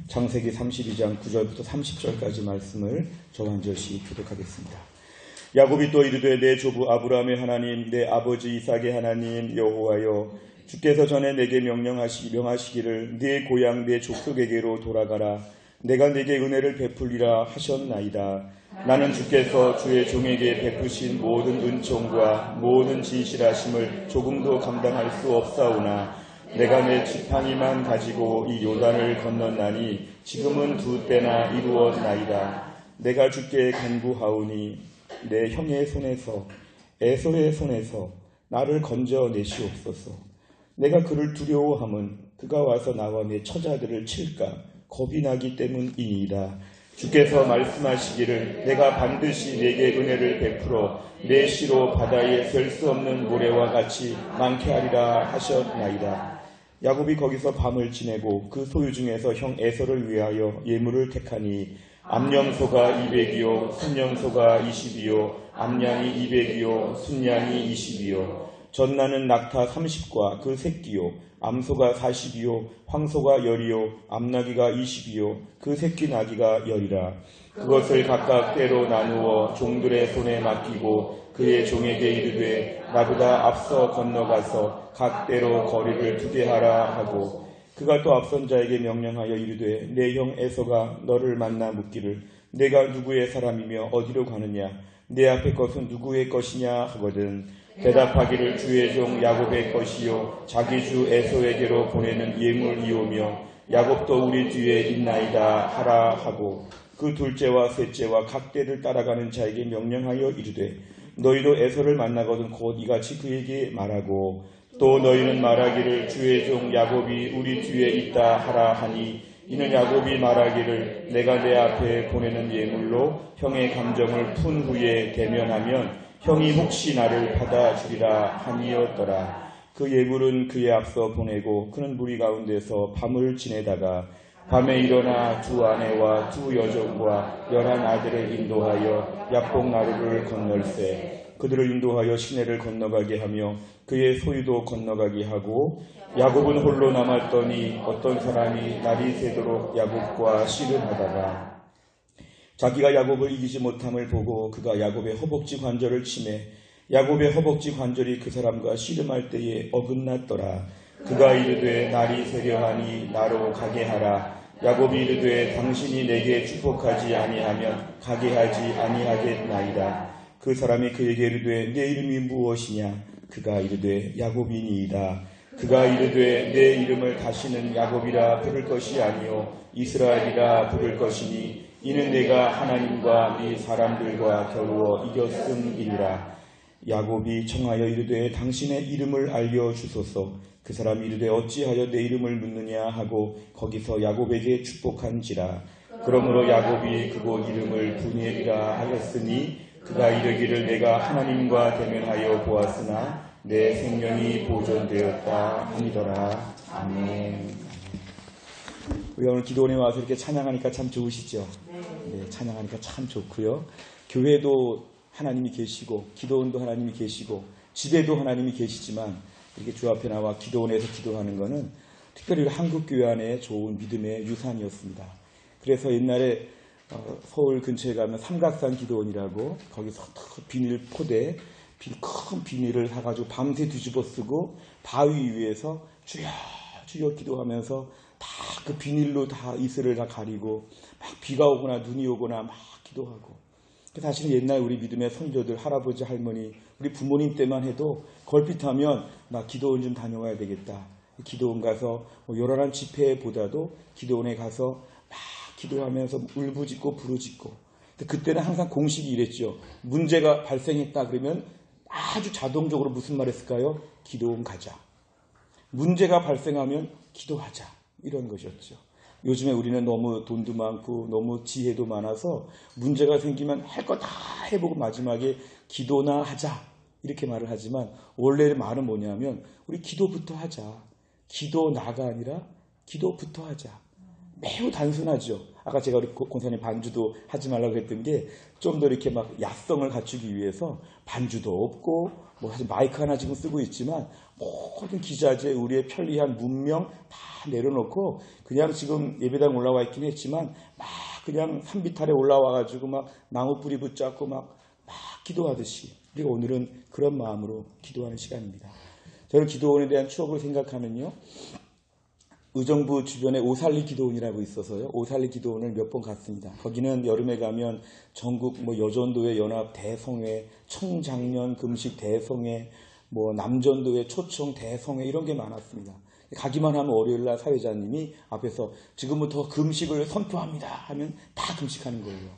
창세기 32장 9절부터 30절까지 말씀을 저 한 절씩 교독하겠습니다. 야곱이 또 이르되 내 조부 아브라함의 하나님 내 아버지 이삭의 하나님 여호와여 주께서 전에 내게 명하시기를 네 고향 내 족속에게로 돌아가라. 내가 네게 은혜를 베풀리라 하셨나이다. 나는 주께서 주의 종에게 베푸신 모든 은총과 모든 진실하심을 조금도 감당할 수 없사오나 내가 내 지팡이만 가지고 이 요단을 건넜나니 지금은 2때나 이루었나이다. 내가 주께 간구하오니 내 형의 손에서 에서의 손에서 나를 건져내시옵소서. 내가 그를 두려워함은 그가 와서 나와 내 처자들을 칠까 겁이 나기 때문이니이다. 주께서 말씀하시기를 내가 반드시 내게 은혜를 베풀어 내 시로 바다에 셀 수 없는 모래와 같이 많게 하리라 하셨나이다. 야곱이 거기서 밤을 지내고 그 소유 중에서 형 에서를 위하여 예물을 택하니 암염소가 200이요 순염소가 20이요 암양이 200이요 순양이 20이요 전나는 낙타 30과 그 새끼요 암소가 40이요 황소가 10이요 암나귀가 20이요 그 새끼 나귀가 10이라. 그것을 각각 때로 나누어 종들의 손에 맡기고 그의 종에게 이르되 나보다 앞서 건너가서 각 때로 거리를 두게 하라 하고 그가 또 앞선 자에게 명령하여 이르되 내 형 에서가 너를 만나 묻기를 내가 누구의 사람이며 어디로 가느냐 내 앞의 것은 누구의 것이냐 하거든 대답하기를 주의 종 야곱의 것이요 자기 주 에서에게로 보내는 예물이오며 야곱도 우리 뒤에 있나이다 하라 하고 그 둘째와 셋째와 각 때를 따라가는 자에게 명령하여 이르되 너희도 에서를 만나거든 곧 이같이 그에게 말하고 또 너희는 말하기를 주의 종 야곱이 우리 뒤에 있다 하라 하니 이는 야곱이 말하기를 내가 내 앞에 보내는 예물로 형의 감정을 푼 후에 대면하면 형이 혹시 나를 받아주리라 함이었더라. 그 예물은 그의 앞서 보내고 그는 무리 가운데서 밤을 지내다가 밤에 일어나 두 아내와 두 여종과 11 아들을 인도하여 약복나루를 건널세 그들을 인도하여 시내를 건너가게 하며 그의 소유도 건너가게 하고 야곱은 홀로 남았더니 어떤 사람이 날이 새도록 야곱과 씨름하다가 자기가 야곱을 이기지 못함을 보고 그가 야곱의 허벅지 관절을 치매 야곱의 허벅지 관절이 그 사람과 씨름할 때에 어긋났더라. 그가 이르되 날이 새려하니 나로 가게 하라. 야곱이 이르되 당신이 내게 축복하지 아니하면 가게 하지 아니하겠나이다. 그 사람이 그에게 이르되 내 이름이 무엇이냐? 그가 이르되 야곱이니이다. 그가 이르되 내 이름을 다시는 야곱이라 부를 것이 아니요 이스라엘이라 부를 것이니 이는 내가 하나님과 네 사람들과 겨루어 이겼음이니라. 야곱이 청하여 이르되 당신의 이름을 알려주소서. 그 사람이 이르되 어찌하여 내 이름을 묻느냐 하고 거기서 야곱에게 축복한지라. 그러므로 야곱이 그곳 이름을 브니엘이라 하였으니 그가 이르기를 내가 하나님과 대면하여 보았으나 내 생명이 보존되었다 하니더라. 아멘. 우리가 오늘 기도원에 와서 이렇게 찬양하니까 참 좋으시죠? 네, 찬양하니까 참 좋고요. 교회도 하나님이 계시고 기도원도 하나님이 계시고 집에도 하나님이 계시지만 이렇게 주 앞에 나와 기도원에서 기도하는 것은 특별히 한국 교회 안에 좋은 믿음의 유산이었습니다. 그래서 옛날에 서울 근처에 가면 삼각산 기도원이라고 거기서 비닐 포대 큰 비닐을 사가지고 밤새 뒤집어 쓰고 바위 위에서 주여 주여 기도하면서 다 그 비닐로 다 이슬을 다 가리고 막 비가 오거나 눈이 오거나 막 기도하고 사실은 옛날 우리 믿음의 성도들 할아버지 할머니 우리 부모님 때만 해도 걸핏하면 나 기도원 좀 다녀와야 되겠다. 기도원 가서 요란한 집회보다도 기도원에 가서 막 기도하면서 울부짖고 부르짖고 그때는 항상 공식이 이랬죠. 문제가 발생했다 그러면 아주 자동적으로 무슨 말 했을까요? 기도원 가자. 문제가 발생하면 기도하자. 이런 것이었죠. 요즘에 우리는 너무 돈도 많고 너무 지혜도 많아서 문제가 생기면 할 거 다 해보고 마지막에 기도나 하자. 이렇게 말을 하지만 원래 말은 뭐냐면 우리 기도부터 하자. 기도 나가 아니라 기도부터 하자. 매우 단순하죠. 아까 제가 우리 권사님 반주도 하지 말라고 했던 게 좀 더 이렇게 막 야성을 갖추기 위해서 반주도 없고 뭐 사실 마이크 하나 지금 쓰고 있지만 모든 기자재 우리의 편리한 문명 다 내려놓고 그냥 지금 예배당 올라와 있긴 했지만 막 그냥 산비탈에 올라와가지고 막 나무 뿌리 붙잡고 막 기도하듯이 우리가 오늘은 그런 마음으로 기도하는 시간입니다. 저는 기도원에 대한 추억을 생각하면요. 의정부 주변에 오살리 기도원이라고 있어서요. 오살리 기도원을 몇 번 갔습니다. 거기는 여름에 가면 전국 여전도회 연합 대성회, 청장년 금식 대성회, 남전도회 초청 대성회 이런 게 많았습니다. 가기만 하면 월요일날 사회자님이 앞에서 지금부터 금식을 선포합니다 하면 다 금식하는 거예요.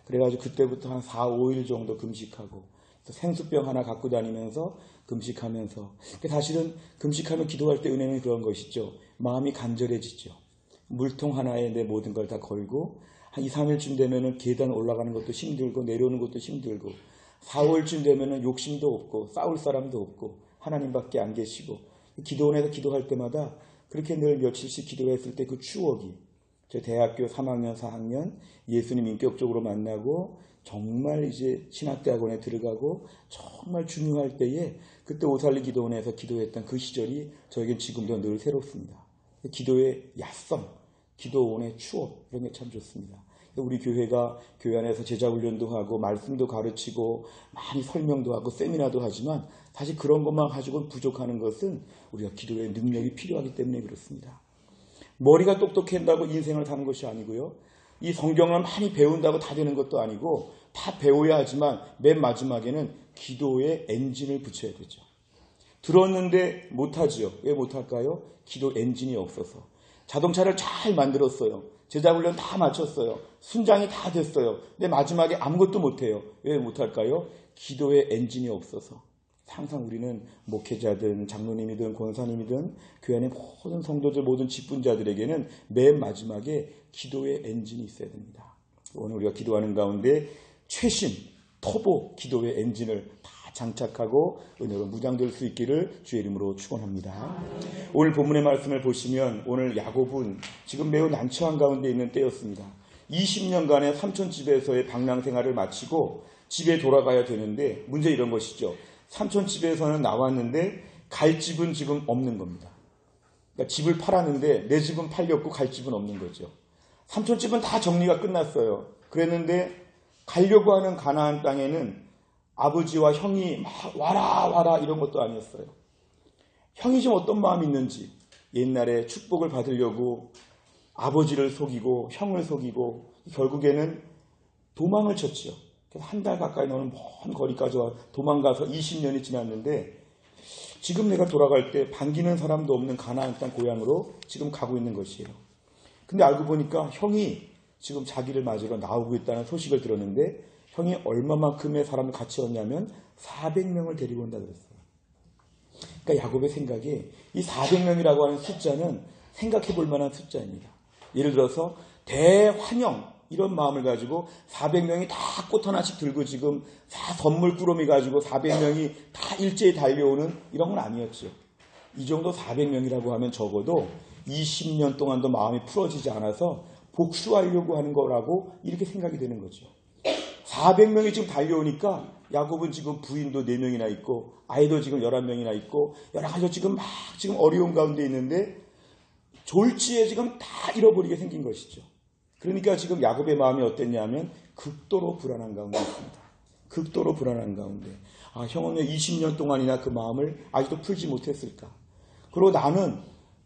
그래가지고 그때부터 한 4, 5일 정도 금식하고 생수병 하나 갖고 다니면서 금식하면서 사실은 금식하면 기도할 때 은혜는 그런 것이죠. 마음이 간절해지죠. 물통 하나에 내 모든 걸 다 걸고 한 2, 3일쯤 되면은 계단 올라가는 것도 힘들고 내려오는 것도 힘들고 4, 5일쯤 되면은 욕심도 없고 싸울 사람도 없고 하나님밖에 안 계시고 기도원에서 기도할 때마다 그렇게 늘 며칠씩 기도했을 때 그 추억이 저 대학교 3학년, 4학년 예수님 인격적으로 만나고 정말 이제 신학대학원에 들어가고 정말 중요할 때에 그때 오살리 기도원에서 기도했던 그 시절이 저에겐 지금도 늘 새롭습니다. 기도의 야성, 기도원의 추억 이런 게 참 좋습니다. 우리 교회가 교회 안에서 제자훈련도 하고 말씀도 가르치고 많이 설명도 하고 세미나도 하지만 사실 그런 것만 가지고는 부족하는 것은 우리가 기도의 능력이 필요하기 때문에 그렇습니다. 머리가 똑똑한다고 인생을 사는 것이 아니고요. 이 성경을 많이 배운다고 다 되는 것도 아니고 다 배워야 하지만 맨 마지막에는 기도의 엔진을 붙여야 되죠. 들었는데 못하지요. 왜 못할까요? 기도 엔진이 없어서. 자동차를 잘 만들었어요. 제자훈련 다 마쳤어요. 순장이 다 됐어요. 근데 마지막에 아무것도 못해요. 왜 못할까요? 기도의 엔진이 없어서. 항상 우리는 목회자든 장로님이든 권사님이든 교회 안의 모든 성도들 모든 직분자들에게는 맨 마지막에 기도의 엔진이 있어야 됩니다. 오늘 우리가 기도하는 가운데 최신 터보 기도의 엔진을 다 장착하고 은혜로 무장될 수 있기를 주의 이름으로 축원합니다. 오늘 본문의 말씀을 보시면 오늘 야곱은 지금 매우 난처한 가운데 있는 때였습니다. 20년간의 삼촌집에서의 방랑 생활을 마치고 집에 돌아가야 되는데 문제 이런 것이죠. 삼촌집에서는 나왔는데 갈 집은 지금 없는 겁니다. 그러니까 집을 팔았는데 내 집은 팔렸고 갈 집은 없는 거죠. 삼촌집은 다 정리가 끝났어요. 그랬는데 가려고 하는 가나안 땅에는 아버지와 형이 막 와라 이런 것도 아니었어요. 형이 좀 어떤 마음이 있는지 옛날에 축복을 받으려고 아버지를 속이고 형을 속이고 결국에는 도망을 쳤죠. 그래서 한 달 가까이 너는 먼 거리까지 와 도망가서 20년이 지났는데 지금 내가 돌아갈 때 반기는 사람도 없는 가나안 땅 고향으로 지금 가고 있는 것이에요. 근데 알고 보니까 형이 지금 자기를 맞으러 나오고 있다는 소식을 들었는데 형이 얼마만큼의 사람을 같이 왔냐면 400명을 데리고 온다 그랬어요. 그러니까 야곱의 생각에 이 400명이라고 하는 숫자는 생각해 볼 만한 숫자입니다. 예를 들어서 대환영 이런 마음을 가지고 400명이 다 꽃 하나씩 들고 지금 다 선물 꾸러미 가지고 400명이 다 일제히 달려오는 이런 건 아니었죠. 이 정도 400명이라고 하면 적어도 20년 동안도 마음이 풀어지지 않아서 복수하려고 하는 거라고 이렇게 생각이 되는 거죠. 400명이 지금 달려오니까 야곱은 지금 부인도 4명이나 있고 아이도 지금 11명이나 있고 여러 가지 지금 어려운 가운데 있는데 졸지에 지금 다 잃어버리게 생긴 것이죠. 그러니까 지금 야곱의 마음이 어땠냐면 극도로 불안한 가운데 있습니다. 극도로 불안한 가운데. 형은 왜 20년 동안이나 그 마음을 아직도 풀지 못했을까? 그리고 나는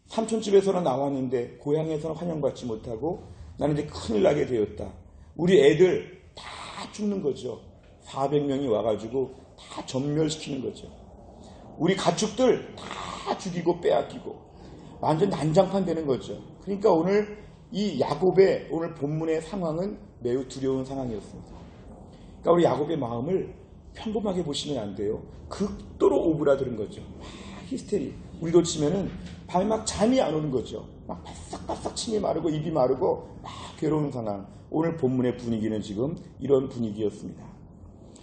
삼촌집에서는 나왔는데 고향에서는 환영받지 못하고 나는 이제 큰일 나게 되었다. 우리 애들 다 죽는 거죠. 400명이 와가지고 다 전멸시키는 거죠. 우리 가축들 다 죽이고 빼앗기고 완전 난장판 되는 거죠. 그러니까 오늘 이 야곱의 오늘 본문의 상황은 매우 두려운 상황이었습니다. 그러니까 우리 야곱의 마음을 평범하게 보시면 안 돼요. 극도로 오그라드는 거죠. 막 히스테리. 우리도 치면은 밤에 막 잠이 안 오는 거죠. 막 바싹바싹 침이 마르고 입이 마르고 막 괴로운 상황. 오늘 본문의 분위기는 지금 이런 분위기였습니다.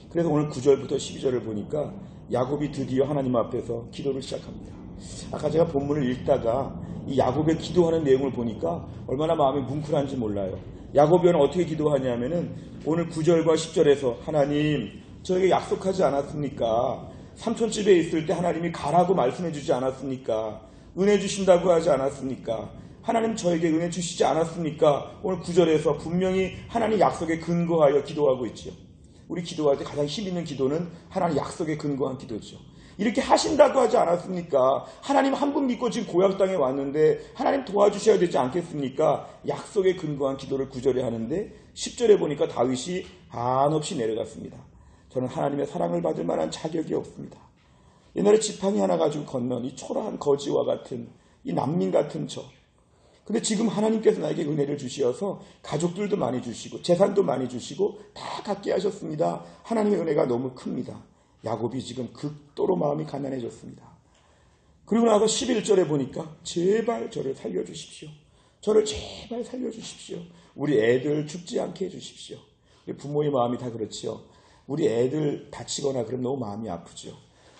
그래서 오늘 9절부터 12절을 보니까 야곱이 드디어 하나님 앞에서 기도를 시작합니다. 아까 제가 본문을 읽다가 이 야곱의 기도하는 내용을 보니까 얼마나 마음이 뭉클한지 몰라요. 야곱은 어떻게 기도하냐면은 오늘 9절과 10절에서 하나님 저에게 약속하지 않았습니까? 삼촌집에 있을 때 하나님이 가라고 말씀해 주지 않았습니까? 은혜 주신다고 하지 않았습니까? 하나님 저에게 은혜 주시지 않았습니까? 오늘 9절에서 분명히 하나님 약속에 근거하여 기도하고 있죠. 우리 기도할 때 가장 힘 있는 기도는 하나님 약속에 근거한 기도죠. 이렇게 하신다고 하지 않았습니까? 하나님 한 분 믿고 지금 고향 땅에 왔는데 하나님 도와주셔야 되지 않겠습니까? 약속에 근거한 기도를 9절에 하는데 10절에 보니까 다윗이 한없이 내려갔습니다. 저는 하나님의 사랑을 받을 만한 자격이 없습니다. 옛날에 지팡이 하나 가지고 건넌 이 초라한 거지와 같은 이 난민 같은 저. 근데 지금 하나님께서 나에게 은혜를 주시어서 가족들도 많이 주시고 재산도 많이 주시고 다 갖게 하셨습니다. 하나님의 은혜가 너무 큽니다. 야곱이 지금 극도로 마음이 가난해졌습니다. 그리고 나서 11절에 보니까 제발 저를 살려주십시오. 저를 제발 살려주십시오. 우리 애들 죽지 않게 해주십시오. 우리 부모의 마음이 다 그렇지요. 우리 애들 다치거나 그러면 너무 마음이 아프죠.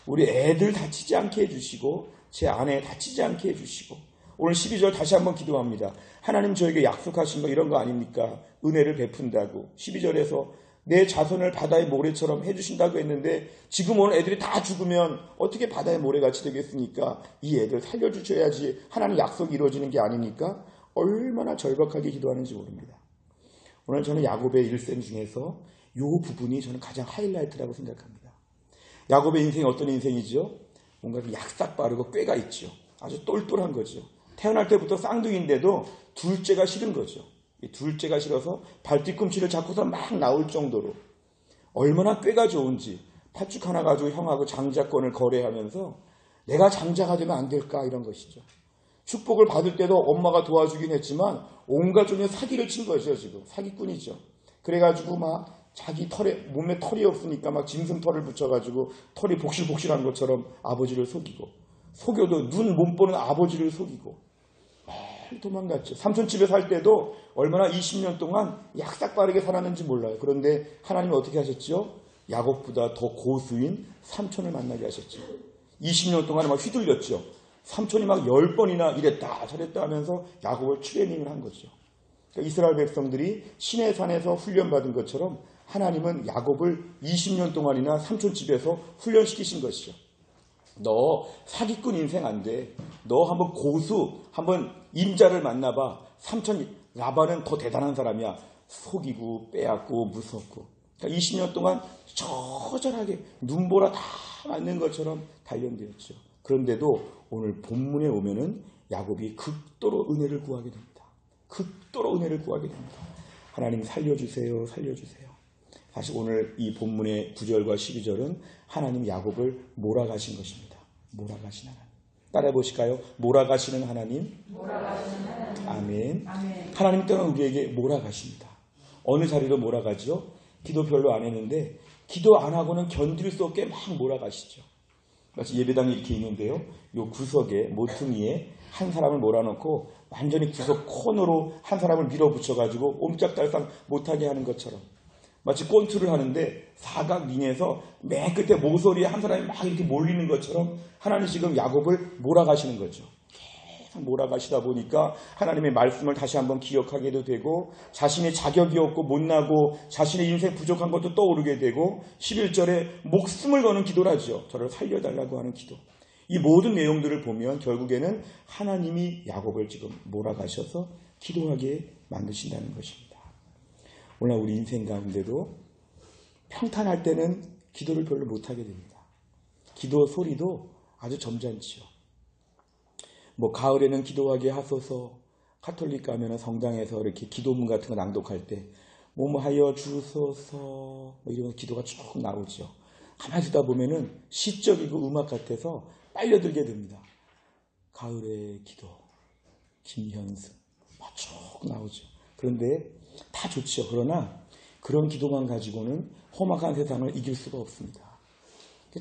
우리 애들 다치지 않게 해주시고 제 아내 다치지 않게 해주시고 오늘 12절 다시 한번 기도합니다. 하나님 저에게 약속하신 거 이런 거 아닙니까? 은혜를 베푼다고 12절에서 내 자손을 바다의 모래처럼 해주신다고 했는데 지금 오늘 애들이 다 죽으면 어떻게 바다의 모래같이 되겠습니까? 이 애들 살려주셔야지 하나님 약속이 이루어지는 게 아닙니까? 얼마나 절박하게 기도하는지 모릅니다. 오늘 저는 야곱의 일생 중에서 이 부분이 저는 가장 하이라이트라고 생각합니다. 야곱의 인생이 어떤 인생이죠? 뭔가 약삭 빠르고 꾀가 있죠. 아주 똘똘한 거죠. 태어날 때부터 쌍둥이인데도 둘째가 싫은 거죠. 이 둘째가 싫어서 발뒤꿈치를 잡고서 막 나올 정도로 얼마나 꾀가 좋은지 팥죽 하나 가지고 형하고 장자권을 거래하면서 내가 장자가 되면 안 될까 이런 것이죠. 축복을 받을 때도 엄마가 도와주긴 했지만 온갖 종의 사기를 친 거죠. 지금 사기꾼이죠. 그래가지고 막 자기 몸에 털이 없으니까 막 짐승털을 붙여가지고 털이 복실복실한 것처럼 아버지를 속이고 속여도 눈 못 보는 아버지를 속이고 도망갔죠. 삼촌집에 살 때도 얼마나 20년 동안 약삭 빠르게 살았는지 몰라요. 그런데 하나님은 어떻게 하셨죠? 야곱보다 더 고수인 삼촌을 만나게 하셨죠. 20년 동안 막 휘둘렸죠. 삼촌이 막 10번이나 이랬다 저랬다 하면서 야곱을 트레이닝을 한 거죠. 그러니까 이스라엘 백성들이 시내산에서 훈련받은 것처럼 하나님은 야곱을 20년 동안이나 삼촌집에서 훈련시키신 것이죠. 너 사기꾼 인생 안 돼. 너 한번 고수, 한번 임자를 만나봐. 삼촌 라반은 더 대단한 사람이야. 속이고 빼앗고 무섭고. 그러니까 20년 동안 처절하게 눈보라 다 맞는 것처럼 단련되었죠. 그런데도 오늘 본문에 오면은 야곱이 극도로 은혜를 구하게 됩니다. 극도로 은혜를 구하게 됩니다. 하나님 살려주세요. 살려주세요. 사실 오늘 이 본문의 9절과 12절은 하나님 야곱을 몰아가신 것입니다. 몰아가신 하나님. 따라해 보실까요? 몰아가시는 하나님. 몰아가시는 하나님. 아멘. 아멘. 하나님 때는 우리에게 몰아가십니다. 어느 자리로 몰아가죠? 기도 별로 안 했는데 기도 안 하고는 견딜 수 없게 막 몰아가시죠. 마치 예배당이 이렇게 있는데요. 요 구석에 모퉁이에 한 사람을 몰아넣고 완전히 구석 코너로 한 사람을 밀어붙여가지고 옴짝달싹 못하게 하는 것처럼 마치 꼰투를 하는데 사각링에서 맨 끝에 모서리에 한 사람이 막 이렇게 몰리는 것처럼 하나님 지금 야곱을 몰아가시는 거죠. 계속 몰아가시다 보니까 하나님의 말씀을 다시 한번 기억하게도 되고 자신의 자격이 없고 못나고 자신의 인생 부족한 것도 떠오르게 되고 11절에 목숨을 거는 기도를 하죠. 저를 살려달라고 하는 기도. 이 모든 내용들을 보면 결국에는 하나님이 야곱을 지금 몰아가셔서 기도하게 만드신다는 것입니다. 오늘 우리 인생 가운데도 평탄할 때는 기도를 별로 못하게 됩니다. 기도 소리도 아주 점잖지요. 뭐 가을에는 기도하게 하소서, 카톨릭 가면 성당에서 이렇게 기도문 같은 거 낭독할 때 몸하여 주소서 뭐 이런 기도가 쭉 나오죠. 가만히 있다 보면은 시적이고 음악 같아서 빨려들게 됩니다. 가을의 기도, 김현승 쭉 나오죠. 그런데 다 좋죠. 그러나 그런 기도만 가지고는 험악한 세상을 이길 수가 없습니다.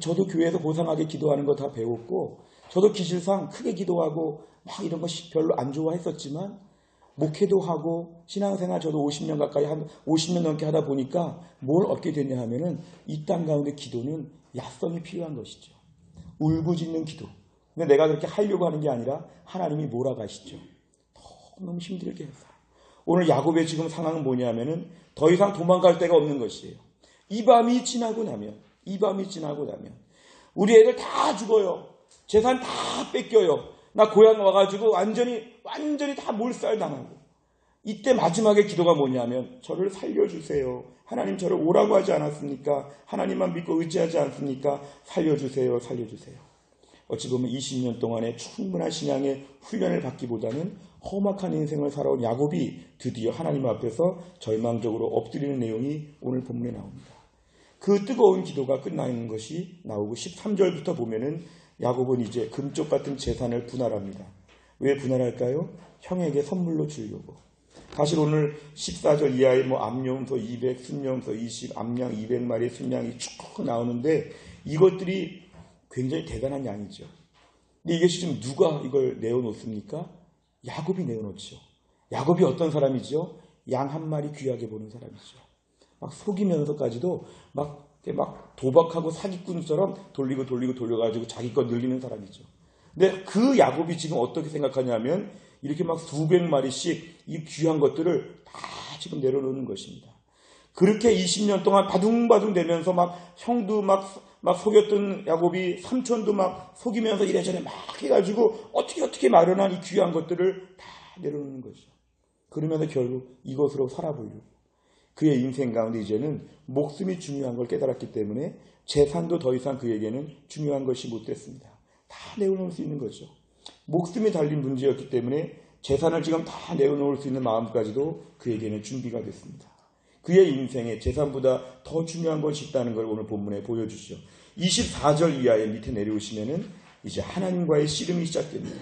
저도 교회에서 고상하게 기도하는 거 다 배웠고 저도 기질상 크게 기도하고 막 이런 거 별로 안 좋아했었지만 목회도 하고 신앙생활 저도 50년 가까이 50년 넘게 하다 보니까 뭘 얻게 됐냐 하면은 이 땅 가운데 기도는 야성이 필요한 것이죠. 울부짖는 기도. 근데 내가 그렇게 하려고 하는 게 아니라 하나님이 몰아가시죠. 너무 힘들게 해서. 오늘 야곱의 지금 상황은 뭐냐면은 더 이상 도망갈 데가 없는 것이에요. 이 밤이 지나고 나면 우리 애들 다 죽어요. 재산 다 뺏겨요. 나 고향 와가지고 완전히 다 몰살당하고. 이때 마지막에 기도가 뭐냐면 저를 살려주세요. 하나님 저를 오라고 하지 않았습니까? 하나님만 믿고 의지하지 않습니까? 살려주세요. 어찌 보면 20년 동안의 충분한 신앙의 훈련을 받기보다는 험악한 인생을 살아온 야곱이 드디어 하나님 앞에서 절망적으로 엎드리는 내용이 오늘 본문에 나옵니다. 그 뜨거운 기도가 끝나는 것이 나오고 13절부터 보면은 야곱은 이제 금쪽 같은 재산을 분할합니다. 왜 분할할까요? 형에게 선물로 주려고. 사실 오늘 14절 이하에 암염소 200, 순염소 20, 암양 200마리, 순양이 쭉 나오는데 이것들이 굉장히 대단한 양이죠. 근데 이것이 지금 누가 이걸 내어놓습니까? 야곱이 내어놓죠. 야곱이 어떤 사람이죠? 양 한 마리 귀하게 보는 사람이죠. 막 속이면서까지도 막 도박하고 사기꾼처럼 돌려가지고 자기 것 늘리는 사람이죠. 근데 그 야곱이 지금 어떻게 생각하냐면 이렇게 막 수백 마리씩 이 귀한 것들을 다 지금 내려놓는 것입니다. 그렇게 20년 동안 바둥바둥 대면서 막 형도 막 속였던 야곱이 삼촌도 막 속이면서 이래저래 막 해가지고 어떻게 마련한 이 귀한 것들을 다 내려놓는 거죠. 그러면서 결국 이것으로 살아보려고. 그의 인생 가운데 이제는 목숨이 중요한 걸 깨달았기 때문에 재산도 더 이상 그에게는 중요한 것이 못 됐습니다. 다 내어놓을 수 있는 거죠. 목숨이 달린 문제였기 때문에 재산을 지금 다 내어놓을 수 있는 마음까지도 그에게는 준비가 됐습니다. 그의 인생에 재산보다 더 중요한 것이 있다는 걸 오늘 본문에 보여주시죠. 24절 이하에 밑에 내려오시면은 이제 하나님과의 씨름이 시작됩니다.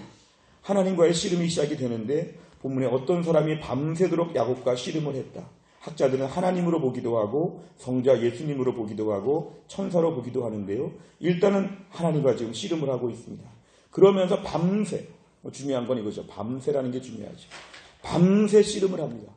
하나님과의 씨름이 시작이 되는데 본문에 어떤 사람이 밤새도록 야곱과 씨름을 했다. 학자들은 하나님으로 보기도 하고 성자 예수님으로 보기도 하고 천사로 보기도 하는데요. 일단은 하나님과 지금 씨름을 하고 있습니다. 그러면서 밤새, 중요한 건 이거죠. 밤새라는 게 중요하죠. 밤새 씨름을 합니다.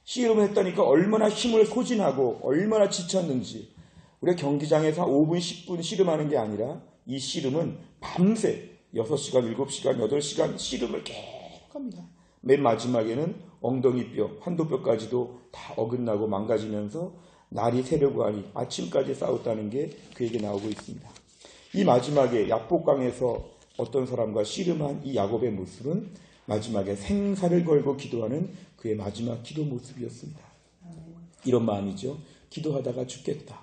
씨름을 했다니까 얼마나 힘을 소진하고 얼마나 지쳤는지. 우리가 경기장에서 5분, 10분 씨름하는 게 아니라 이 씨름은 밤새 6시간, 7시간, 8시간 씨름을 계속합니다. 맨 마지막에는 엉덩이뼈, 환도뼈까지도 다 어긋나고 망가지면서 날이 새려고 하니 아침까지 싸웠다는 게 그에게 나오고 있습니다. 이 마지막에 야복강에서 어떤 사람과 씨름한 이 야곱의 모습은 마지막에 생사를 걸고 기도하는 그의 마지막 기도 모습이었습니다. 이런 마음이죠. 기도하다가 죽겠다.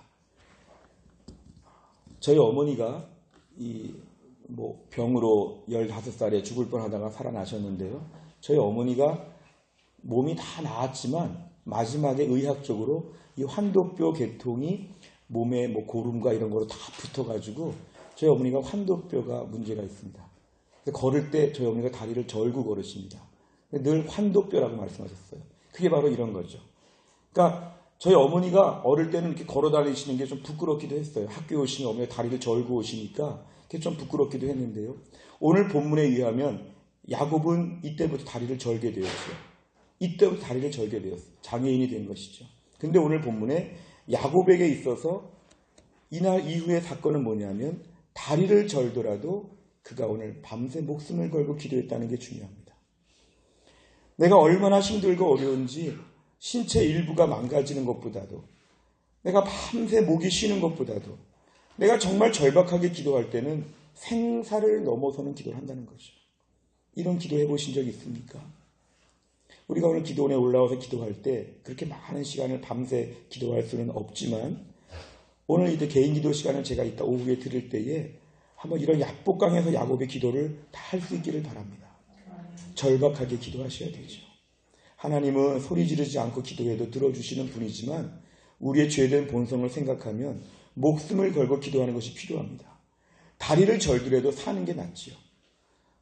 저희 어머니가 병으로 15살에 죽을 뻔하다가 살아나셨는데요. 저희 어머니가 몸이 다 나았지만 마지막에 의학적으로 이 환도뼈 계통이 몸에 고름과 이런 거로 다 붙어가지고 저희 어머니가 환도뼈가 문제가 있습니다. 걸을 때 저희 어머니가 다리를 절고 걸으십니다. 늘 환도뼈라고 말씀하셨어요. 그게 바로 이런 거죠. 그러니까 저희 어머니가 어릴 때는 이렇게 걸어 다니시는 게 좀 부끄럽기도 했어요. 학교에 오시면 어머니가 다리를 절고 오시니까 그게 좀 부끄럽기도 했는데요. 오늘 본문에 의하면 야곱은 이때부터 다리를 절게 되었어요. 이때부터 다리를 절게 되었어요. 장애인이 된 것이죠. 근데 오늘 본문에 야곱에게 있어서 이날 이후의 사건은 뭐냐면 다리를 절더라도 그가 오늘 밤새 목숨을 걸고 기도했다는 게 중요합니다. 내가 얼마나 힘들고 어려운지 신체 일부가 망가지는 것보다도 내가 밤새 목이 쉬는 것보다도 내가 정말 절박하게 기도할 때는 생사를 넘어서는 기도를 한다는 거죠. 이런 기도 해보신 적 있습니까? 우리가 오늘 기도원에 올라와서 기도할 때 그렇게 많은 시간을 밤새 기도할 수는 없지만 오늘 이제 개인 기도 시간을 제가 이따 오후에 들을 때에 한번 이런 야복강에서 야곱의 기도를 다 할 수 있기를 바랍니다. 절박하게 기도하셔야 되죠. 하나님은 소리 지르지 않고 기도해도 들어주시는 분이지만 우리의 죄된 본성을 생각하면 목숨을 걸고 기도하는 것이 필요합니다. 다리를 절더라도 사는 게 낫지요.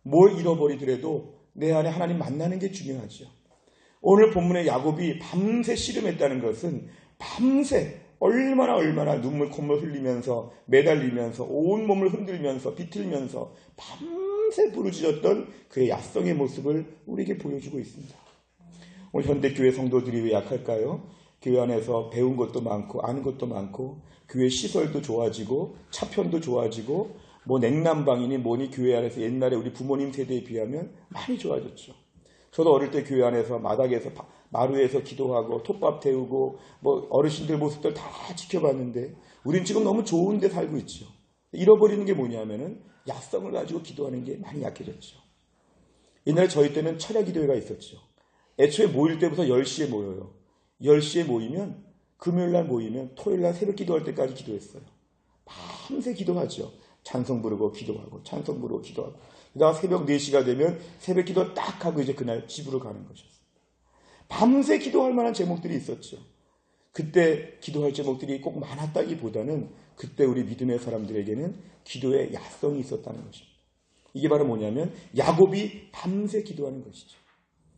뭘 잃어버리더라도 내 안에 하나님 만나는 게 중요하죠. 오늘 본문의 야곱이 밤새 씨름했다는 것은 밤새 얼마나 눈물 콧물 흘리면서 매달리면서 온몸을 흔들면서 비틀면서 밤새 부르짖었던 그의 야성의 모습을 우리에게 보여주고 있습니다. 오늘 현대교회 성도들이 왜 약할까요? 교회 안에서 배운 것도 많고 아는 것도 많고 교회 시설도 좋아지고 차편도 좋아지고 뭐 냉난방이니 뭐니 교회 안에서 옛날에 우리 부모님 세대에 비하면 많이 좋아졌죠. 저도 어릴 때 교회 안에서 마당에서 마루에서 기도하고 톱밥 태우고 뭐 어르신들 모습들 다 지켜봤는데 우린 지금 너무 좋은 데 살고 있죠. 잃어버리는 게 뭐냐면은 야성을 가지고 기도하는 게 많이 약해졌죠. 옛날에 저희 때는 철야 기도회가 있었죠. 애초에 모일 때부터 10시에 모여요. 10시에 모이면 금요일 날 모이면 토요일 날 새벽 기도할 때까지 기도했어요. 밤새 기도하죠. 찬송 부르고 기도하고 찬송 부르고 기도하고 그다음 새벽 4시가 되면 새벽 기도 딱 하고 이제 그날 집으로 가는 것이었어요. 밤새 기도할 만한 제목들이 있었죠. 그때 기도할 제목들이 꼭 많았다기보다는 그때 우리 믿음의 사람들에게는 기도의 야성이 있었다는 것입니다. 이게 바로 뭐냐면 야곱이 밤새 기도하는 것이죠.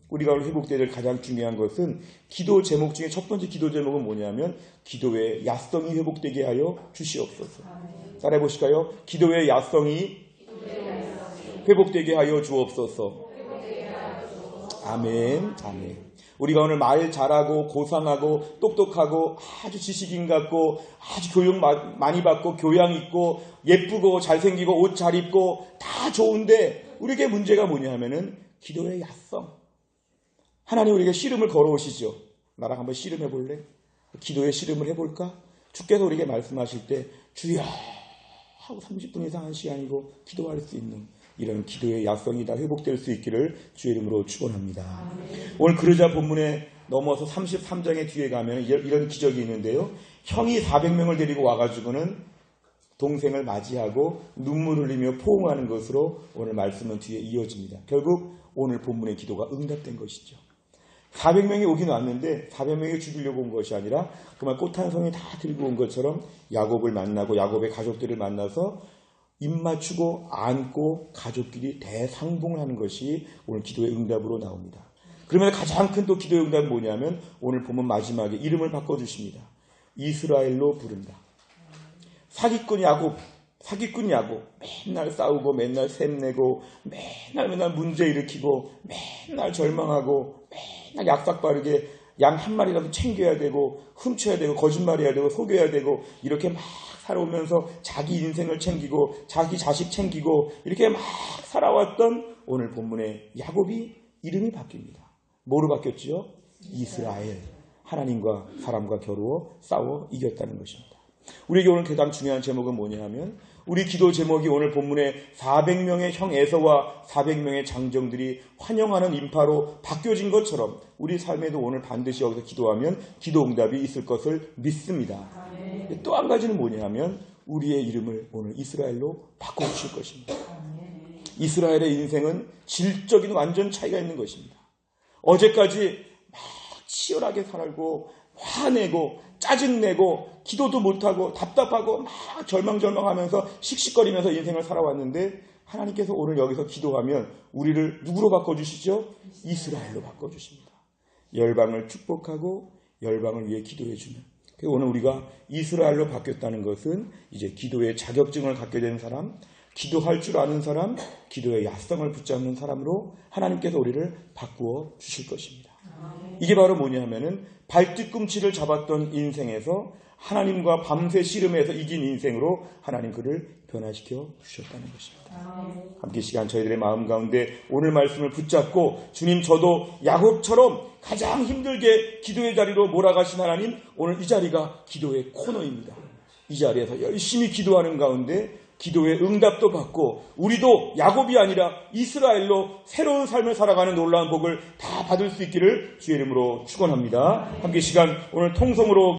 우리가 오늘 회복돼야 될 가장 중요한 것은 기도 제목 중에 첫 번째 기도 제목은 뭐냐면 기도의 야성이 회복되게 하여 주시옵소서. 따라해 보실까요? 기도의 야성이 회복되게 하여 주옵소서. 아멘. 아멘. 우리가 오늘 말 잘하고 고상하고 똑똑하고 아주 지식인 같고 아주 교육 많이 받고 교양 있고 예쁘고 잘생기고 옷 잘 입고 다 좋은데 우리에게 문제가 뭐냐 하면은 기도의 야성. 하나님 우리에게 씨름을 걸어오시죠. 나랑 한번 씨름해 볼래? 기도의 씨름을 해볼까? 주께서 우리에게 말씀하실 때 주여 하고 30분 이상 1시간이고 기도할 수 있는 이런 기도의 야성이 다 회복될 수 있기를 주의 이름으로 축원합니다. 오늘 그러자 본문에 넘어서 33장의 뒤에 가면 이런 기적이 있는데요. 형이 400명을 데리고 와가지고는 동생을 맞이하고 눈물 흘리며 포옹하는 것으로 오늘 말씀은 뒤에 이어집니다. 결국 오늘 본문의 기도가 응답된 것이죠. 400명이 오긴 왔는데 400명이 죽이려고 온 것이 아니라 그만 꽃 한 송이 다 들고 온 것처럼 야곱을 만나고 야곱의 가족들을 만나서 입 맞추고 안고 가족끼리 대상봉을 하는 것이 오늘 기도의 응답으로 나옵니다. 그러면 가장 큰 또 기도의 응답은 뭐냐면 오늘 보면 마지막에 이름을 바꿔주십니다. 이스라엘로 부른다. 사기꾼 야곱 맨날 싸우고 맨날 샘내고 맨날 문제 일으키고 맨날 절망하고 맨날 약삭 빠르게 양 한 마리라도 챙겨야 되고 훔쳐야 되고 거짓말해야 되고 속여야 되고 이렇게 막 살아오면서 자기 인생을 챙기고 자기 자식 챙기고 이렇게 막 살아왔던 오늘 본문의 야곱이 이름이 바뀝니다. 뭐로 바뀌었죠? 이스라엘. 하나님과 사람과 겨루어 싸워 이겼다는 것입니다. 우리에게 오늘 가장 중요한 제목은 뭐냐 하면 우리 기도 제목이 오늘 본문에 400명의 형 에서와 400명의 장정들이 환영하는 인파로 바뀌어진 것처럼 우리 삶에도 오늘 반드시 여기서 기도하면 기도 응답이 있을 것을 믿습니다. 또 한 가지는 뭐냐 하면 우리의 이름을 오늘 이스라엘로 바꿔주실 것입니다. 이스라엘의 인생은 질적인 완전 차이가 있는 것입니다. 어제까지 막 치열하게 살고 화내고 짜증내고 기도도 못하고 답답하고 막 절망하면서 씩씩거리면서 인생을 살아왔는데 하나님께서 오늘 여기서 기도하면 우리를 누구로 바꿔주시죠? 이스라엘로 바꿔주십니다. 열방을 축복하고 열방을 위해 기도해주는. 오늘 우리가 이스라엘로 바뀌었다는 것은 이제 기도의 자격증을 갖게 된 사람, 기도할 줄 아는 사람, 기도의 야성을 붙잡는 사람으로 하나님께서 우리를 바꾸어 주실 것입니다. 이게 바로 뭐냐 하면은 발뒤꿈치를 잡았던 인생에서 하나님과 밤새 씨름해서 이긴 인생으로 하나님 그를 변화시켜 주셨다는 것입니다. 함께 시간 저희들의 마음 가운데 오늘 말씀을 붙잡고 주님 저도 야곱처럼 가장 힘들게 기도의 자리로 몰아가신 하나님 오늘 이 자리가 기도의 코너입니다. 이 자리에서 열심히 기도하는 가운데 기도의 응답도 받고 우리도 야곱이 아니라 이스라엘로 새로운 삶을 살아가는 놀라운 복을 다 받을 수 있기를 주의 이름으로 축원합니다. 함께 시간 오늘 통성으로